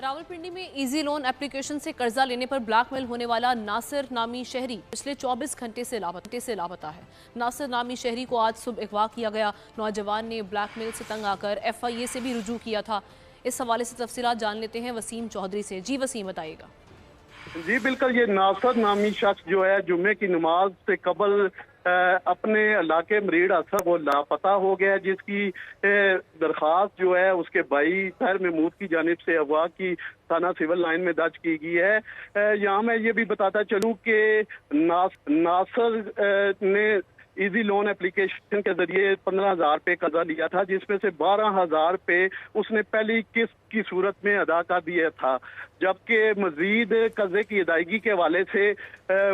रावलपिंडी में easy loan application से कर्जा लेने पर ब्लैकमेल होने वाला नासिर नामी शहरी पिछले 24 घंटे से लापता है। नासिर नामी शहरी को आज सुबह अगवा किया गया। नौजवान ने ब्लैकमेल से तंग आकर FIA से भी रुजू किया था। इस हवाले से तफसीलात जान लेते हैं वसीम चौधरी से। जी वसीम, बताइएगा। जी बिल्कुल, ये नासिर नामी शख्स जो है जुम्मे की नमाज से कबल अपने इलाके मरीड असर वो लापता हो गया, जिसकी दरख्वास्त जो है उसके भाई ताहिर महमूद की जानिब से अगवा की थाना सिविल लाइन में दर्ज की गई है। यहाँ मैं ये भी बताता चलूँ कि नासिर ने इजी लोन एप्लीकेशन के जरिए 15,000 रुपये कर्जा लिया था, जिसमें से 12,000 रुपये उसने पहली किस्त की सूरत में अदा कर दिया था, जबकि मजीद कर्जे की अदायगी के हवाले से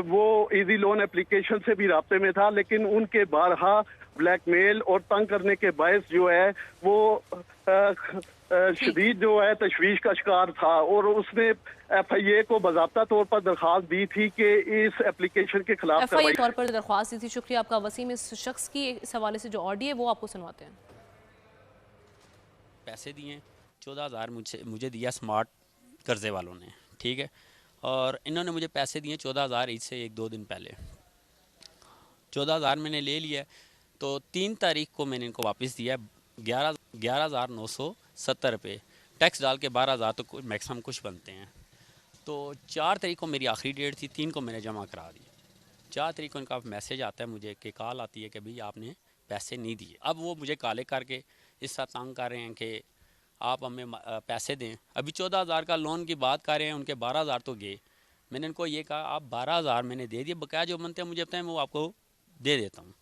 वो इजी लोन एप्लीकेशन से भी राब्ते में था, लेकिन उनके बारहा ब्लैकमेल और तंग करने के बायस जो है वो शदीद जो है तशवीश का शिकार था और उसने FIA को बाज़ाब्ता तौर पर दरख्वास्त दी थी कि इस एप्लीकेशन के खिलाफ FIA तौर पर दरख्वास्त दी थी। शुक्रिया आपका वसीम। इस शख्स की इस हवाले से जो ऑडियो है वो आपको सुनवाते हैं। पैसे दिए 14,000 मुझे दिया स्मार्ट कर्जे वालों ने, ठीक है, और इन्होंने मुझे पैसे दिए 14,000 ईद से 1-2 दिन पहले। 14,000 मैंने ले लिया, तो 3 तारीख को मैंने इनको वापस दिया 11,970 रुपये। टैक्स डाल के 12,000 तो मैक्सिमम कुछ बनते हैं। तो 4 तारीख को मेरी आखिरी डेट थी, 3 को मैंने जमा करा दी। 4 तारीख को इनका मैसेज आता है मुझे कि कॉल आती है कि भाई आपने पैसे नहीं दिए। अब वो मुझे काले करके इस तरह तंग कर रहे हैं कि आप हमें पैसे दें। अभी 14,000 का लोन की बात कर रहे हैं, उनके 12,000 तो गए। मैंने इनको ये कहा आप 12,000 मैंने दे दिए, बकाया जो बनते हैं मुझे बताएं, वो आपको दे देता हूँ।